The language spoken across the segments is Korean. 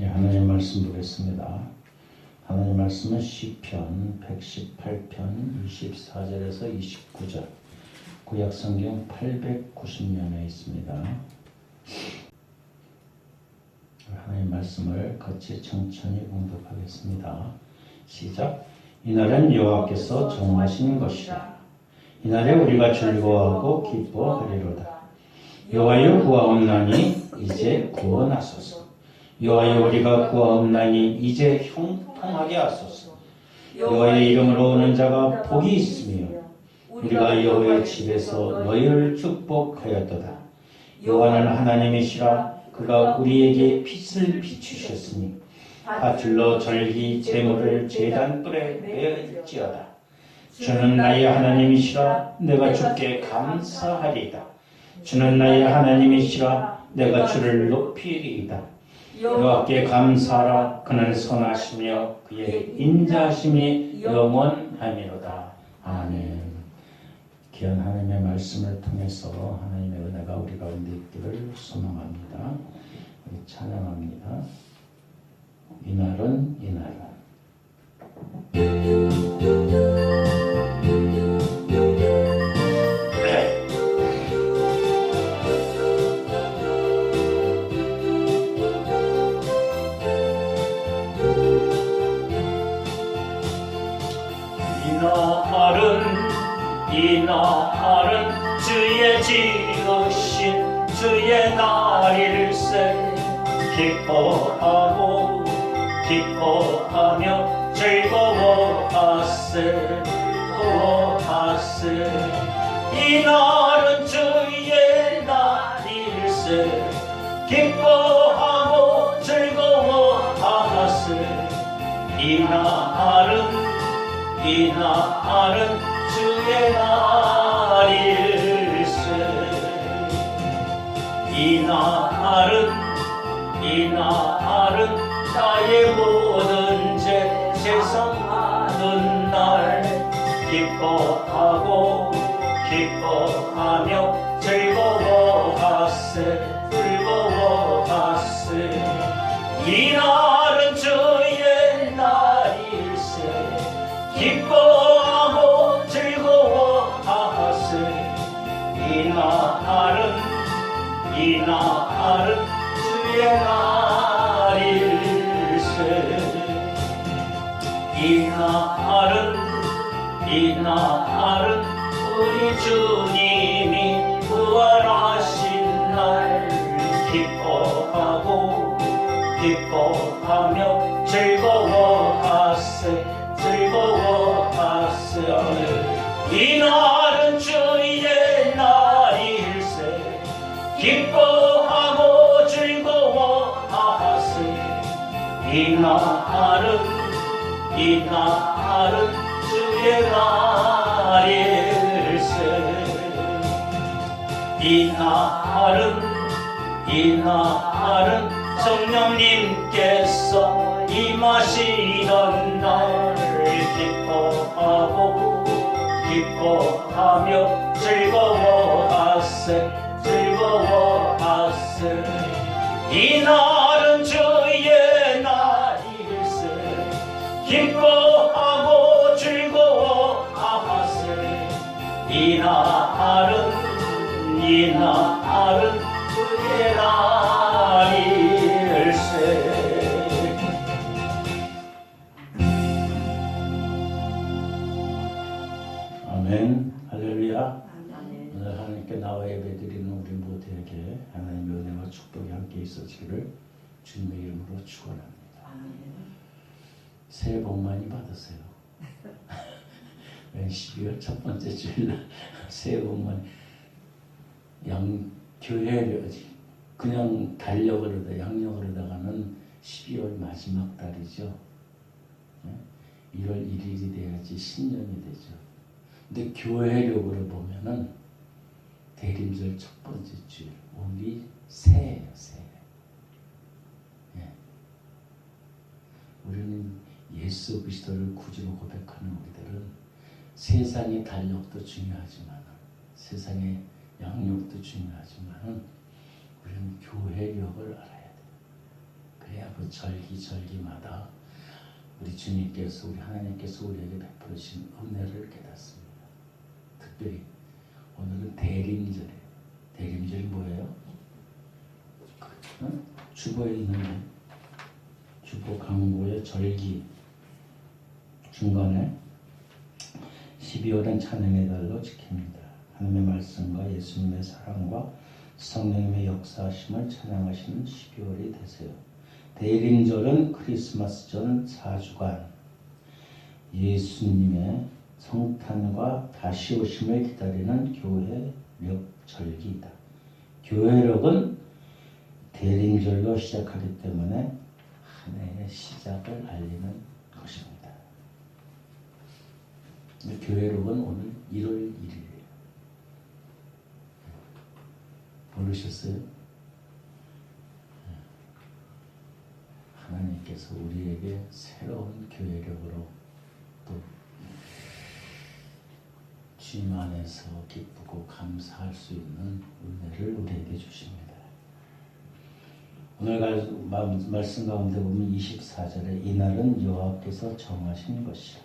예, 하나님 말씀 보겠습니다. 하나님 말씀은 시편 118편 24절에서 29절, 구약성경 890면에 있습니다. 하나님 말씀을 같이 천천히 공독하겠습니다. 시작. 이날은 여호와께서 정하신 것이라. 이날에 우리가 즐거워하고 기뻐하리로다. 여호와여 구하옵나니 이제 구원하소서. 여호와여 우리가 구하옵나니 이제 형통하게 하소서. 여호와의 이름으로 오는 자가 복이 있으며 우리가 여호와의 집에서 너희를 축복하였도다. 여호와는 하나님이시라. 그가 우리에게 빛을 비추셨으니 밭들로 절기 제물을 제단불에 매일지어다. 주는 나의 하나님이시라. 내가 주께 감사하리이다. 주는 나의 하나님이시라. 내가 주를 높이리이다. 여호와께 감사하라. 그는 선하시며 그의 인자하심이 영원하니로다. 아멘. 귀한 하나님의 말씀을 통해서 하나님의 은혜가 우리 가운데 있기를 소망합니다. 우리 찬양합니다. 이날은 이날은. 이날은 주의 지으신 주의 날일세. 기뻐하고 기뻐하며 즐거워하세. 이날은 주의 날일세. 기뻐하고 즐거워하세. 이날은 주의 날일세. 이날은 나의 모든 죄 제성하는 날. 기뻐하며 즐거워하세. 이날은 주의 날일세. 기뻐하고 즐거워하세. 이날은 주의 날일세. 이날은 우리 주님이 부활하신 날. 기뻐하며 즐거워하세. 이날은 주의 날일세. 기뻐하고 즐거워하세. 이날은 주의 날일세. 이날은 성령님께서 임하시던 날. 기뻐하며 즐거워하세. 이날은 주의 날일세. 기뻐하고 즐거워하세. 이날은 주의 날일세. 아멘. 할렐루야. 오늘 하나님께 나와 예배드리는 우리 모두에게 하나님의 은혜와 축복이 함께 있어지기를 주님의 이름으로 축원합니다. 새해 복 많이 받으세요. 12월 첫 번째 주일날 새해 복 많이. 교회를 그냥 달력을 하다 양력을 하다가는 12월 마지막 달이죠. 1월 1일이 돼야지 신년이 되죠. 근데 교회력으로 보면은 대림절 첫 번째 주일, 우리 새해예요, 새해. 우리는 예수 그리스도를 구주로 고백하는 우리들은 세상의 달력도 중요하지만, 세상의 양육도 중요하지만 우리는 교회력을 알아야 돼요. 그래야 그 절기마다 우리 주님께서 우리 하나님께서 우리에게 베풀으신 은혜를 깨닫습니다. 특별히 오늘은 대림절이에요. 대림절이 뭐예요? 주보에 있는데 주보 강보의 절기 중간에 12월은 찬양의 달로 지킵니다. 하나님의 말씀과 예수님의 사랑과 성령님의 역사하심을 찬양하시는 12월이 되세요. 대림절은 크리스마스 전 4주간 예수님의 성탄과 다시 오심을 기다리는 교회력 절기이다. 교회력은 대림절로 시작하기 때문에 한 해의 시작을 알리는 것입니다. 교회력은 오늘 1월 1일이에요. 모르셨어요? 하나님께서 우리에게 새로운 교회력으로 또 주님 안에서 기쁘고 감사할 수 있는 은혜를 우리에게 주십니다. 오늘 말씀 가운데 보면 24절에 이날은 여호와께서 정하신 것이라.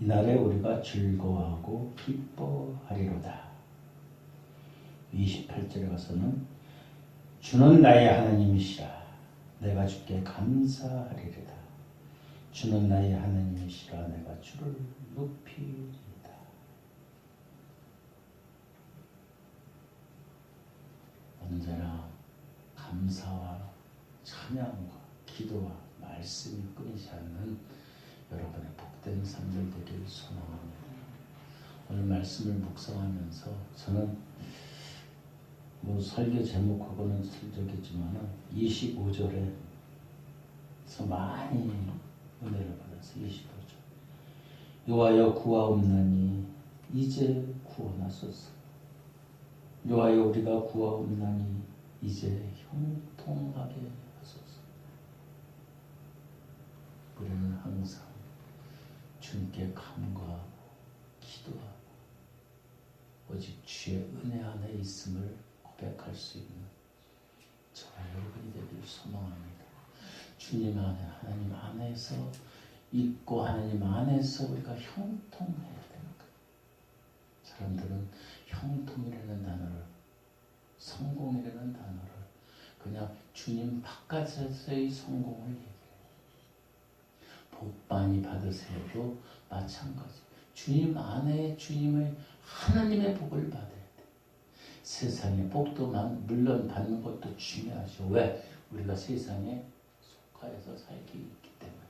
이날에 우리가 즐거워하고 기뻐하리로다. 28절에 가서는 주는 나의 하나님이시라. 내가 주께 감사하리로다. 주는 나의 하나님이시라. 내가 주를 높이리이다. 언제나 감사와 찬양과 기도와 말씀이 끊이지 않는 여러분의 복된 삶들 되길 소망합니다. 오늘 말씀을 묵상하면서 저는 설교 제목하고는 슬쩍이지만 25절에서 많이 은혜를 받았어요. 25절 여호와여 구하옵나니 이제 구원하소서. 여호와여 우리가 구하옵나니 이제 형통하게 하소서. 우리는 항상 주님께 간구하고 기도하고 오직 주의 은혜 안에 있음을 고백할 수 있는 저와 여러분이 되길 소망합니다. 주님 안에 하나님 안에서 있고 하나님 안에서 우리가 형통해야 되는 거예요. 사람들은 형통이라는 단어를 성공이라는 단어를 그냥 주님 바깥에서의 성공을 얘기해요. 복 많이 받으세요도 마찬가지. 주님 안에 주님의 하나님의 복을 받아야 돼. 세상의 복도 물론 받는 것도 중요하죠. 왜? 우리가 세상에 속하여서 살기 있기 때문에.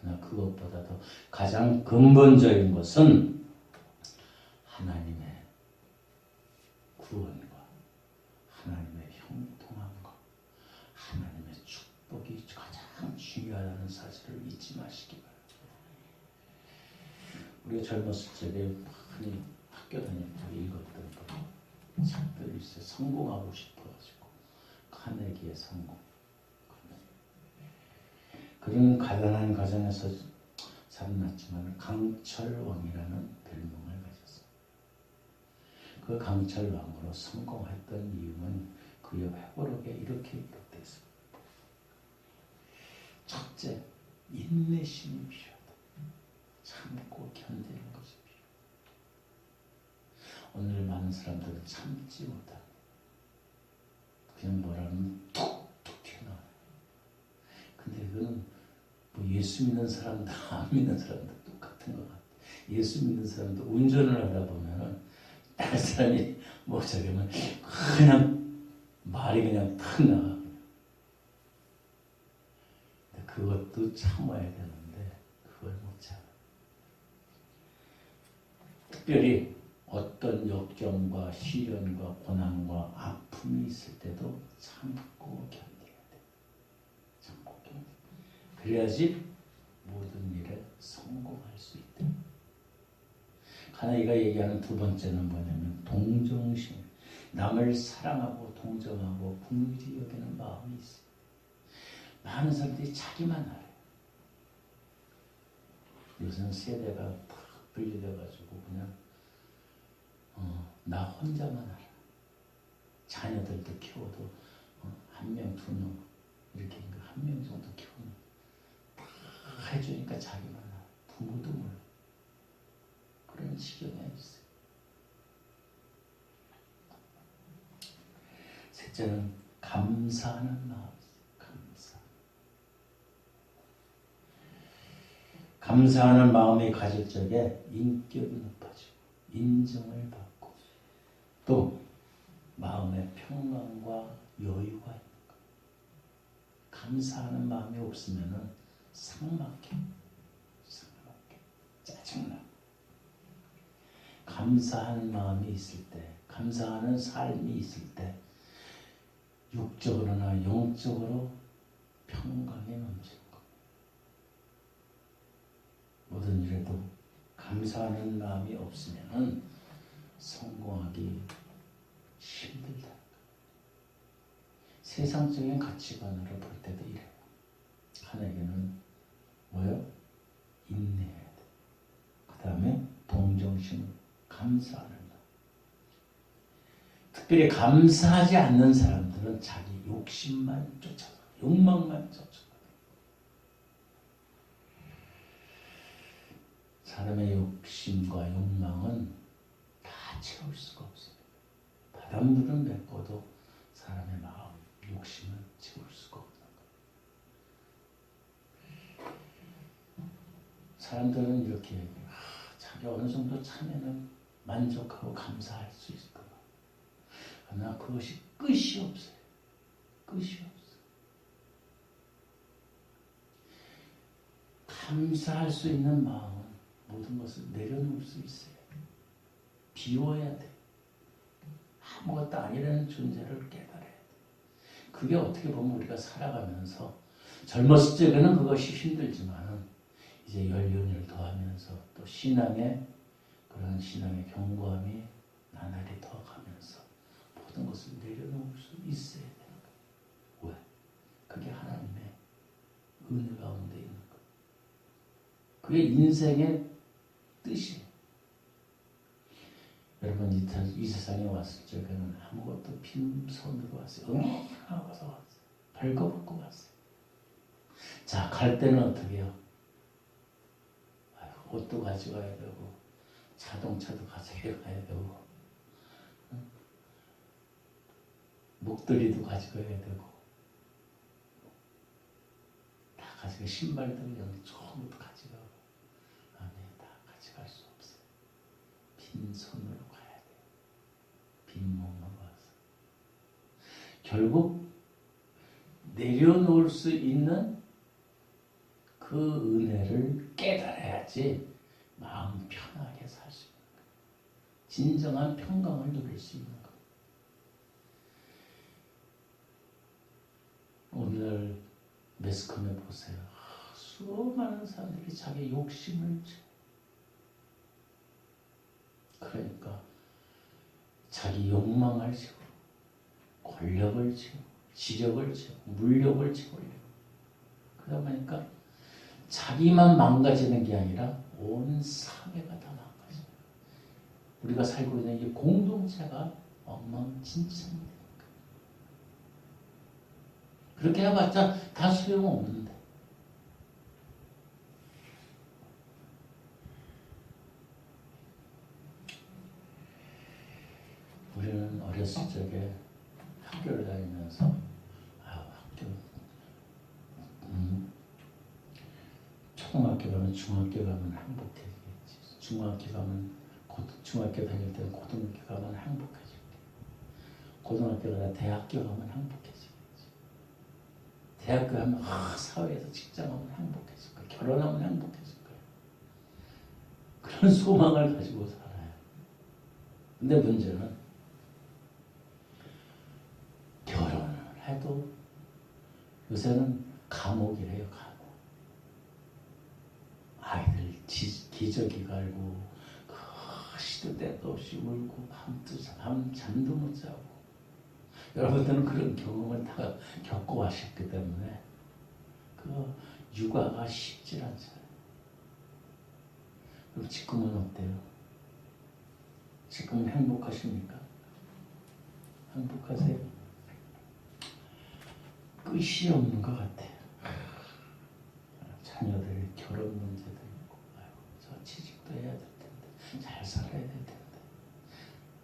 그러나 그것보다도 가장 근본적인 것은 하나님의 구원과 하나님의 형통함과 하나님의 축복이 가장 중요하다는 사실을 잊지 마시기 바랍니다. 우리가 젊었을 적에 많이 학교 다닐 때 읽었던 책들이 있어요. 성공하고 싶어가지고 카네기의 성공. 그런 가난한 가정에서 살아났지만 강철왕이라는 별명을 가졌어요. 그 강철왕으로 성공했던 이유는 그의 회고록에 이렇게 기록되어 있습니다. 첫째, 인내심이 필요하다. 참고 견디는 것이 필요하다. 오늘 많은 사람들은 참지 못합니다. 그냥 뭐라면 툭툭 튀어나와요. 근데 그건 뭐 예수 믿는 사람들, 안 믿는 사람들 똑같은 것 같아요. 예수 믿는 사람도 운전을 하다 보면은 다른 사람이 뭐 저기면 그냥 말이 그냥 탁 나가. 근데 그것도 참아야 되는데 그걸 못 참아. 특별히 어떤 역경과 시련과 고난과 아픔이 있을 때도 참고 견뎌야 돼. 참고 견뎌. 그래야지 모든 일에 성공할 수 있다. 가나이가 얘기하는 두 번째는 뭐냐면 동정심. 남을 사랑하고 동정하고 긍휼히 여기는 마음이 있어요. 많은 사람들이 자기만 알아요. 요새는 세대가 탁 분리돼가지고 그냥 나 혼자만 알아. 자녀들도 키워도 한 명, 두 명. 이렇게 한 명 정도 키우면 다 해주니까 자기만 알아. 부모도 몰라. 그런 지경에 있어요. 셋째는 감사하는 마음. 감사하는 마음이 가질 적에 인격이 높아지고 인정을 받고 또 마음의 평강과 여유가 있는 것. 감사하는 마음이 없으면은 삭막해, 짜증나. 감사하는 마음이 있을 때, 감사하는 삶이 있을 때 육적으로나 영적으로 평강이 넘치는 것. 모든 일에도 감사하는 마음이 없으면은 성공하기 힘들다. 세상적인 가치관으로 볼 때도 이래요. 하나님께는 뭐요? 인내해야 돼. 그 다음에 동정심, 감사하는 마음. 특별히 감사하지 않는 사람들은 자기 욕심만 쫓아가, 욕망만 쫓아가. 사람의 욕심과 욕망은 다 채울 수가 없어요. 바닷물은 메꿔도 사람의 마음, 욕심은 채울 수가 없는 거예요. 사람들은 이렇게 얘기해요. 자기 어느 정도 차면은 만족하고 감사할 수 있을 거야. 그러나 그것이 끝이 없어요. 끝이 없어요. 감사할 수 있는 마음은 모든 것을 내려놓을 수 있어요. 비워야 돼. 아무것도 아니라는 존재를 깨달아야 돼. 그게 어떻게 보면 우리가 살아가면서 젊었을 적에는 그것이 힘들지만 이제 연륜을 더하면서 또 신앙의 그런 신앙의 견고함이 나날이 더 가면서 모든 것을 내려놓을 수 있어야 되는 거예요. 왜? 그게 하나님의 은혜 가운데 있는 거예요. 그게 인생의 뜻이에요. 여러분 이 세상에 왔을 적에는 아무것도 빈손으로 왔어요. 응애하고서 왔어요. 벌거벗고 왔어요. 자, 갈 때는 어떻게 해요? 옷도 가져가야 되고 자동차도 가져가야 되고 목도리도 가져가야 되고 다 가져가. 신발도 그냥 좋은 것도 가져가고 아니 다 가져갈 수 없어요. 빈손으로 가야 돼요. 빈몸으로 와서 결국 내려놓을 수 있는 그 은혜를 깨달아야지 마음 편하게 살 수 있는 거예요. 진정한 평강을 누릴 수 있는 거예요. 오늘 매스컴에 보세요. 수많은 사람들이 자기 욕심을 채워. 그러니까 자기 욕망을 채우고 권력을 채우고 지력을 채우고 물욕을 채우려고. 그러다 보니까 자기만 망가지는 게 아니라 온 사회가 다 망가져요. 우리가 살고 있는 이 공동체가 엉망진창이 되는 거예요. 그렇게 해봤자 다 소용없는데. 우리는 어렸을 적에 학교를 다니면서 초등학교 가면 중학교 가면 행복해지겠지. 중학교 가면 중학교 다닐 때는 고등학교 가면 행복해지겠지. 고등학교 가다 대학교 가면 행복해지겠지. 대학교 가면 사회에서 직장하면 행복해질 거야. 결혼하면 행복해질 거야. 그런 소망을 가지고 살아요. 근데 문제는 결혼을 해도 요새는 감옥이래요. 감옥. 아이들 기저귀 갈고 시도 때도 없이 울고 밤 잠도 못 자고. 여러분들은 그런 경험을 다 겪어왔었기 때문에 그 육아가 쉽지 않잖아요. 그럼 지금은 어때요? 지금은 행복하십니까? 행복하세요? 끝이 없는 것 같아요. 자녀들 결혼 문제도 있고, 아이고, 저 취직도 해야 될 텐데, 잘 살아야 될 텐데,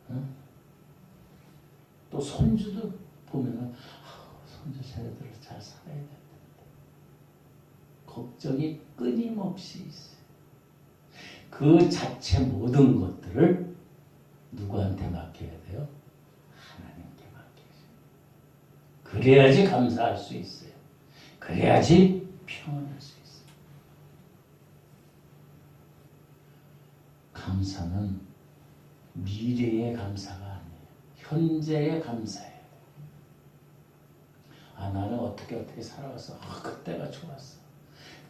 응? 또 손주도 보면은 손주 자녀들 잘 살아야 될 텐데, 걱정이 끊임없이 있어요. 그 자체 모든 것들을 누구한테 맡겨야 돼요? 하나님께 맡겨야죠. 그래야지 감사할 수 있어요. 그래야지 평안할 수 있어요. 감사는 미래의 감사가 아니에요. 현재의 감사예요. 아, 나는 어떻게 살아왔어. 아, 그때가 좋았어.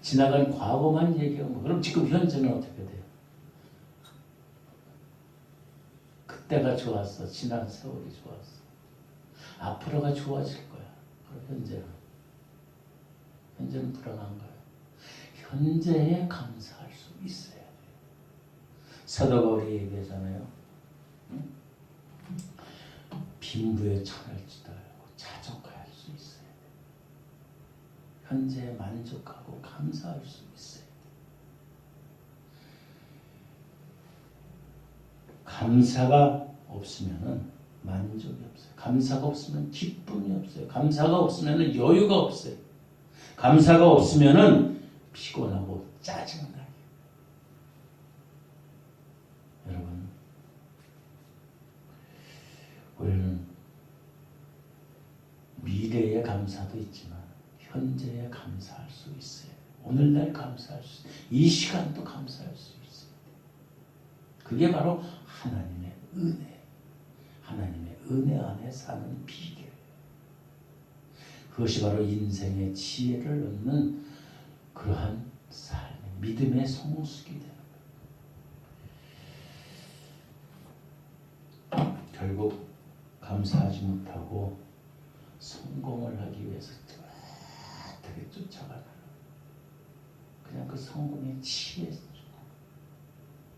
지나간 과거만 얘기하면 그럼 지금 현재는 어떻게 돼요? 그때가 좋았어. 지난 세월이 좋았어. 앞으로가 좋아질 거야. 그럼 현재는 불안한 거야. 현재에 감사할 수 있어야 돼요. 사도 바울이 얘기하잖아요. 응? 빈부에 처할지도 알고 자족할 수 있어야 돼요. 현재에 만족하고 감사할 수 있어야 돼요. 감사가 없으면 만족이 없어요. 감사가 없으면 기쁨이 없어요. 감사가 없으면 여유가 없어요. 감사가 없으면 피곤하고 짜증나요. 여러분, 우리는 미래의 감사도 있지만 현재에 감사할 수 있어요. 오늘날 감사할 수 있어요. 이 시간도 감사할 수 있어요. 그게 바로 하나님의 은혜. 하나님의 은혜 안에 사는 비결. 그것이 바로 인생의 지혜를 얻는 그러한 삶의 믿음의 성숙이 되는 거예요. 결국 감사하지 못하고 성공을 하기 위해서 어떻게 쫓아가나. 그냥 그 성공에 취해서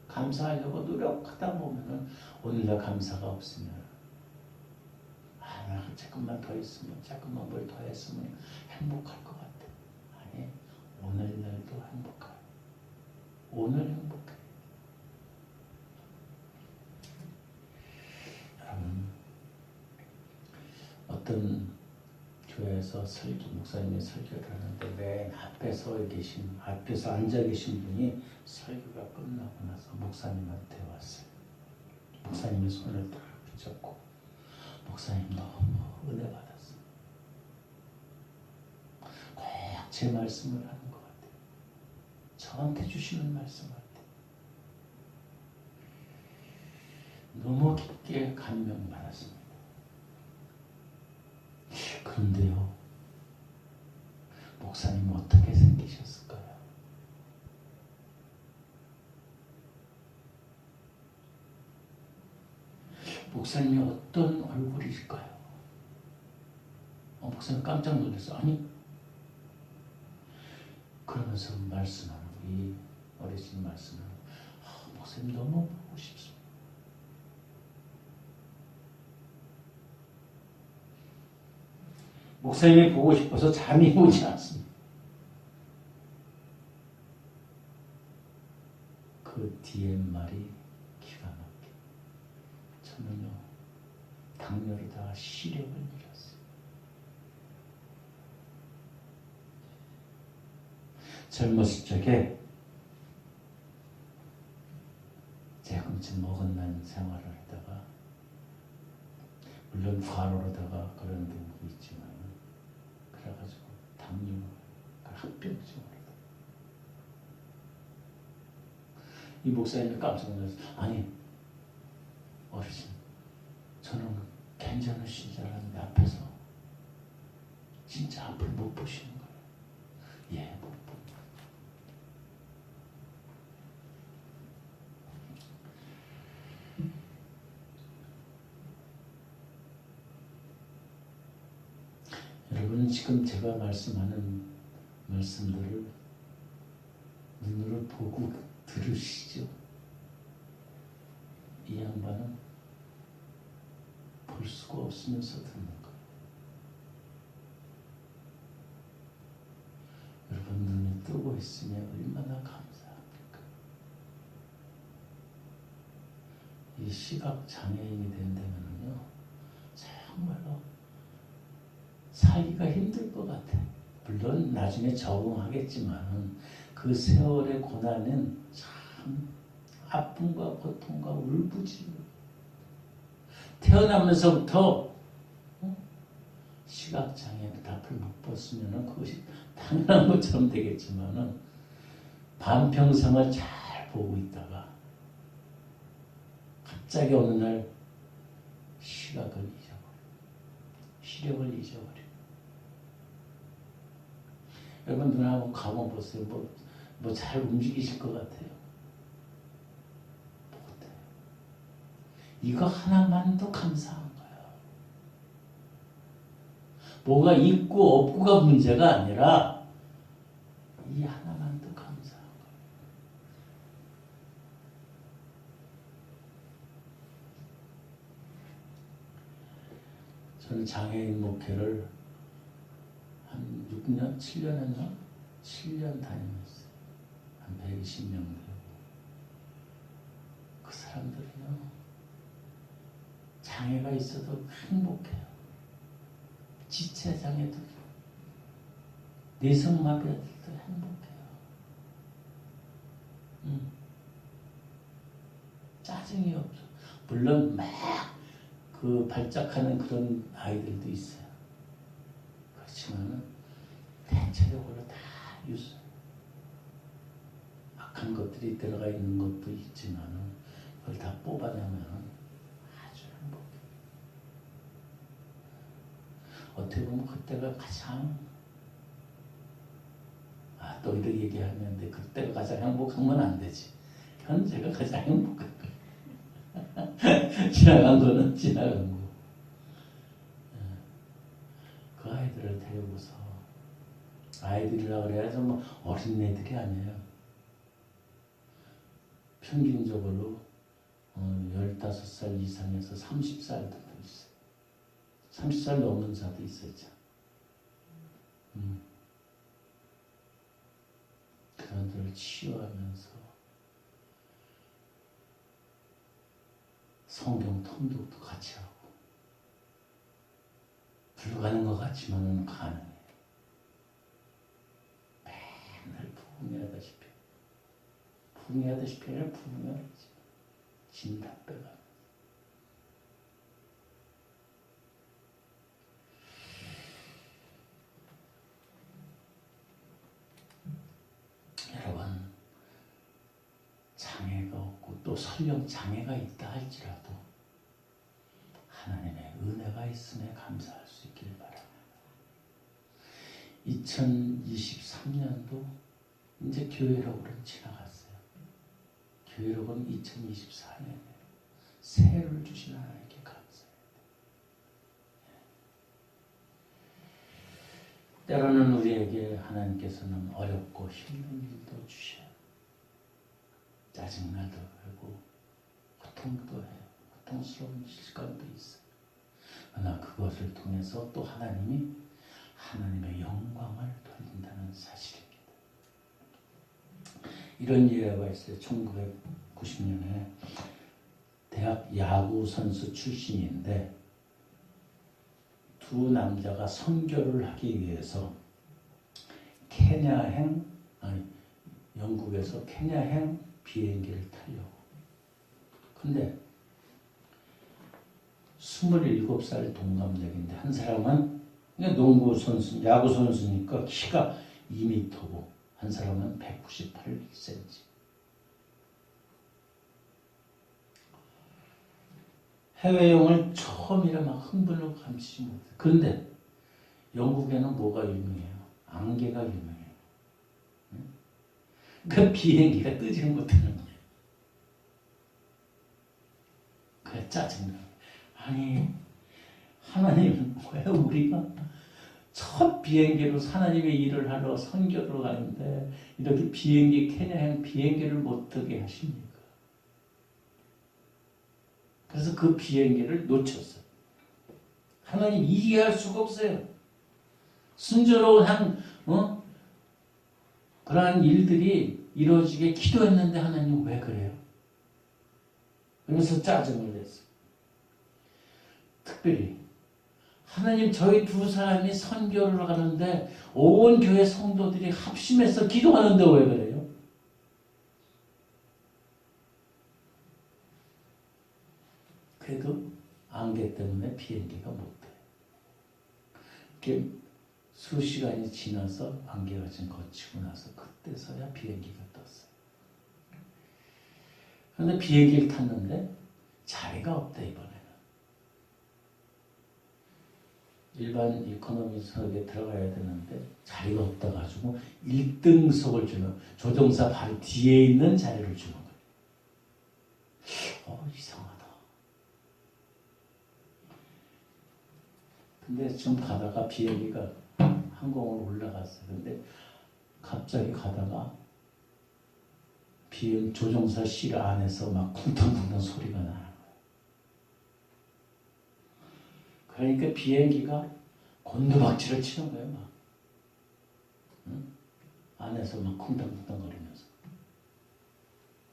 감사하려고 노력하다 보면은 오늘날 감사가 없으면 나 조금만 더 있으면 조금만 뭘 더 했으면 행복할 것 같아. 아니, 오늘날도 행복해. 오늘 행복해. 여러분, 어떤 교회에서 목사님이 설교를 하는데 맨 앞에서 앉아 계신 분이 설교가 끝나고 나서 목사님한테 왔어요. 목사님의 손을 딱 붙잡고, 목사님 너무 은혜 받았어. 꼭 제 말씀을 하는 것 같아요. 저한테 주시는 말씀 같아요. 너무 깊게 감명받았습니다. 그런데요, 목사님 어떻게 생기셨을까요? 목사님이 어떤 얼굴이실까요? 목사님 깜짝 놀랐어요. 아니, 그러면서 말씀하는 이 어르신 말씀을 목사님 너무 보고 싶습니다. 목사님이 보고 싶어서 잠이 오지 않습니다. 그 뒤에 말이 기가 막혀. 저는요, 당뇨로 다 시력을 잃었어요. 젊었을 적에 조금쯤 어긋난 생활을 하다가, 물론 과로로다가 그런 부분이 있지만, 그래가지고 당뇨, 합병증을 하다. 이 목사님이 깜짝 놀랐어요. 아니, 어르신, 저는 괜찮으신 줄 알았는데 앞에서 진짜 앞을 못 보시는 거예요. 예, 못 봅니다. 여러분, 지금 제가 말씀하는 말씀들을 눈으로 보고 들으시죠? 이 양반은 볼 수가 없으면서 듣는 거예요. 있으니 얼마나 감사합니까? 이 시각 장애인이 된다면요, 정말로 살기가 힘들 것 같아. 물론 나중에 적응하겠지만 그 세월의 고난은 참 아픔과 고통과 울부짖음. 태어나면서부터 시각장애를 앞을 못 봤으면 그것이 당연한 것처럼 되겠지만 반평생을 잘 보고 있다가 갑자기 어느 날 시각을 잊어버려. 시력을 잊어버려. 여러분 눈 한번 감아보세요. 뭐 잘 움직이실 것 같아요. 못해요. 이거 하나만도 감사한 거예요. 뭐가 있고 없고가 문제가 아니라 이 하나만도 감사한 거예요. 저는 장애인 목회를 한 6년, 7년 했나? 7년 다니면서 한 120명 되고 그 사람들은요 장애가 있어도 행복해요. 지체장애도 내성마비아들도 행복해요. 짜증이 없어. 물론 막 그 발작하는 그런 아이들도 있어요. 그렇지만 대체적으로 다 유수. 악한 것들이 들어가 있는 것도 있지만 그걸 다 뽑아내면 아주 행복해. 어떻게 보면 그때가 가장 또 이렇게 얘기하면 안 돼. 그때가 가장 행복하면 안 되지. 현재가 가장 행복한 거야. 지나간 거는 지나간 거. 그 아이들을 데리고서 아이들이라 그래야죠. 뭐 어린애들이 아니에요. 평균적으로 15살 이상에서 30살도 있어요. 30살 넘는 자도 있었죠. 그런들을 치유하면서 성경 통독도 같이 하고 불가능한 것 같지만은 가능해요. 맨날 부흥하다시피 아니라 부흥하지. 진다 빼가. 여러분 장애가 없고 또 설령 장애가 있다 할지라도 하나님의 은혜가 있음에 감사할 수 있기를 바랍니다. 2023년도 이제 교회록으로는 지나갔어요. 교회록은 2024년에 새해를 주신 하나님께 감사해요. 때로는 우리에게 하나님께서는 어렵고 힘든 일도 주셔요. 짜증나도 하고 고통도 해요. 고통스러운 시간도 있어요. 그러나 그것을 통해서 또 하나님이 하나님의 영광을 돌린다는 사실입니다. 이런 예가 있어요. 1990년에 대학 야구 선수 출신인데 두 남자가 선교를 하기 위해서 영국에서 케냐행 비행기를 타려고. 근데 27살 동갑내기인데 한 사람은 농구 선수, 야구 선수니까 키가 2m고 한 사람은 198cm. 해외여행을 처음이라 막 흥분을 감추지 못해. 그런데 영국에는 뭐가 유명해요? 안개가 유명해요. 그 비행기가 뜨지 못하는 거예요. 그래 짜증나. 아니 하나님 왜 우리가 첫 비행기로 하나님의 일을 하러 선교를 가는데 이렇게 케냐행 비행기를 못 타게 하십니까? 그래서 그 비행기를 놓쳤어요. 하나님 이해할 수가 없어요. 순조로운 그러한 일들이 이루어지게 기도했는데 하나님 왜 그래요? 그래서 짜증을 냈어요. 특별히 하나님 저희 두 사람이 선교를 가는데 온 교회 성도들이 합심해서 기도하는데 왜 그래요? 그래도 안개 때문에 비행기가 못 돼요. 이렇게 수시간이 지나서 안개가 좀 거치고 나서 그때서야 비행기가 떴어요. 그런데 비행기를 탔는데 자리가 없다 이번에는. 일반 이코노미석에 들어가야 되는데 자리가 없다가지고 1등석을 주는 조종사 바로 뒤에 있는 자리를 주는 거예요. 이상하다. 근데 좀 가다가 비행기가 항공으로 올라갔어요. 근데 갑자기 가다가 비행 조종사 실 안에서 막 쿵탕쿵탕 소리가 나는 거예요. 그러니까 비행기가 곤두박질을 치는 거예요. 막. 응? 안에서 막 쿵탕쿵탕 거리면서.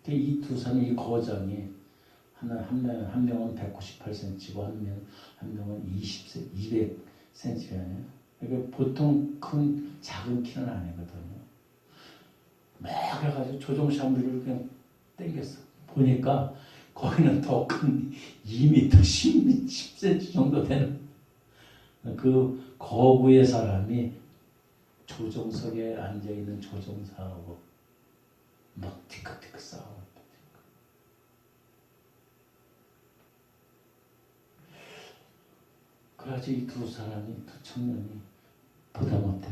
이 두 사람이 이 거장이 한 명은 198cm고 한 명은 200cm라네요. 그러니까 보통 큰 작은 키는 아니거든요. 막 해가지고 조종사무리를 그냥 땡겼어. 보니까 거기는 더 큰 2m, 10cm 정도 되는 그 거구의 사람이 조종석에 앉아있는 조종사하고 막 티격태격 싸워. 그래가지고 이 두 사람이, 두 청년이 보다 못해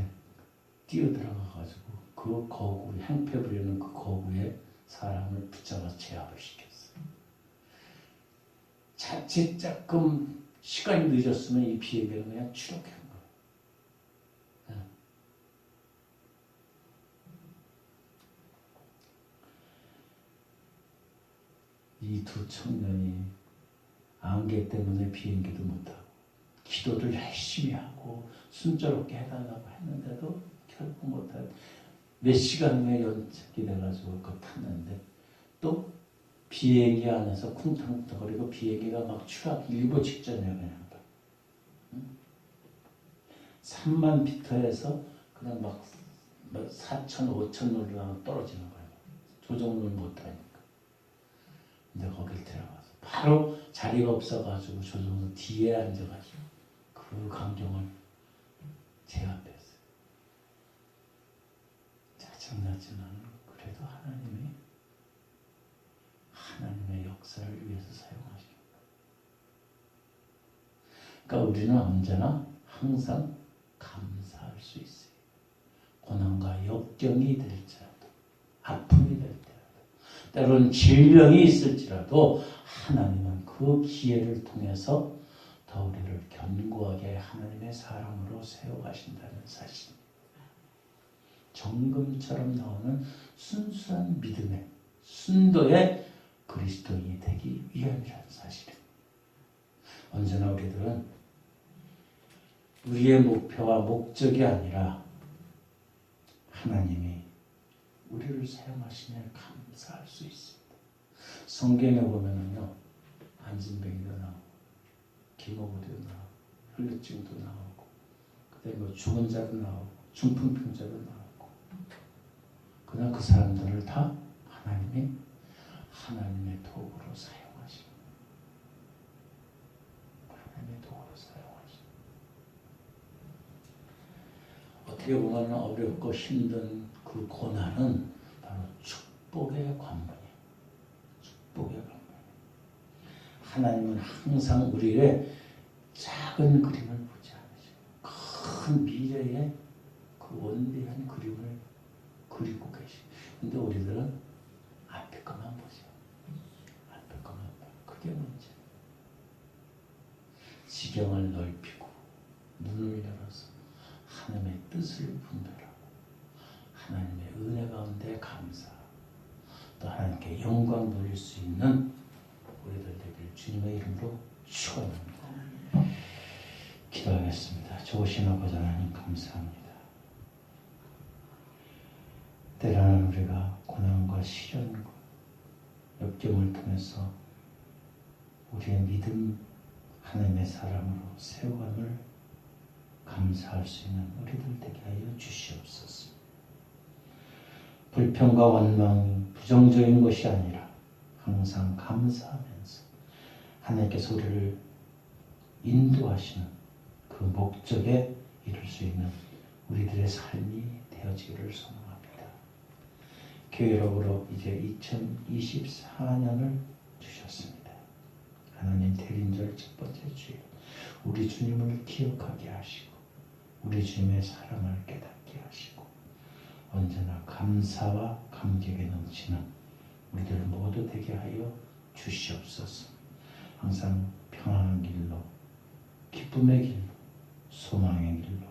뛰어들어가가지고 그 거구, 행패 부리는 그 거구에 사람을 붙잡아서 제압을 시켰어요. 자칫 조금 시간이 늦었으면 이 비행기는 그냥 추락한 거예요. 이 두 청년이 안개 때문에 비행기도 못하고 기도를 열심히 하고 순조롭게 해달라고 했는데도 결국 못하고 몇 시간 후에 연착이 돼가지고 그거 탔는데 또 비행기 안에서 쿵탕쿵탕거리고 비행기가 막 추락 일보 직전이에요. 그냥 3만 피터에서 그냥 막 4천, 5천 놀로 떨어지는 거예요. 조종을 못하니까. 근데 거길 들어가서 바로 자리가 없어가지고 조종사 뒤에 앉아가지고 그 광경을 제압했어요. 짜증나지만 그래도 하나님의 역사를 위해서 사용하십니다. 그러니까 우리는 언제나 항상 감사할 수 있어요. 고난과 역경이 될지라도, 아픔이 될지라도, 때로는 질병이 있을지라도 하나님은 그 기회를 통해서 더 우리를 견고하게 하나님의 사람으로 세워가신다는 사실입니다. 정금처럼 나오는 순수한 믿음의 순도의 그리스도인이 되기 위함이라는 사실입니다. 언제나 우리들은 우리의 목표와 목적이 아니라 하나님이 우리를 사용하시면 감사할 수 있습니다. 성경에 보면은요, 안진뱅이도 나오고, 기모부도 나오고, 혈루증도 나오고, 그다음에 뭐 죽은 자도 나오고, 중풍병자도 나오고, 그냥 그 사람들을 다 하나님의 도구로 사용하십니다. 하나님의 도구로 사용하십니다. 어떻게 보면 어렵고 힘든 그 고난은 바로 축복의 관문이에요. 축복의 관문. 하나님은 항상 우리의 작은 그림을 보지 않으시고 큰 미래의 그 원대한 그림을 그리고 계시고, 근데 우리들은 앞에 것만 보죠. 앞에 것만 봐. 그게 문제. 지경을 넓히고 눈을 열어서 하나님의 뜻을 분별하고 하나님의 은혜 가운데 감사하고 또 하나님께 영광 돌릴 수 있는 우리들 되길 주님의 이름으로 축원합니다. 기도하겠습니다. 좋으신 아버지 하나님 감사합니다. 때로는 우리가 고난과 시련과 역경을 통해서 우리의 믿음 하나님의 사람으로 세워감을 감사할 수 있는 우리들 되게 하여 주시옵소서. 불평과 원망이 부정적인 것이 아니라 항상 감사하면서 하나님께서 우리를 인도하시는 그 목적에 이룰 수 있는 우리들의 삶이 되어지기를 소망합니다. 교회로부터 이제 2024년을 주셨습니다. 하나님 대림절 첫 번째 주일 우리 주님을 기억하게 하시고 우리 주님의 사랑을 깨닫게 하시고 언제나 감사와 감격에 넘치는 우리들 모두 되게 하여 주시옵소서. 항상 평안한 길로 기쁨의 길로 소망의 길로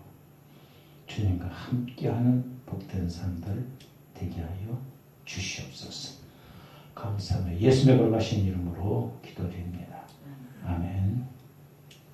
주님과 함께하는 복된 삶들 되게 하여 주시옵소서. 감사합니다. 예수님의 거룩하신 이름으로 기도드립니다. 아멘.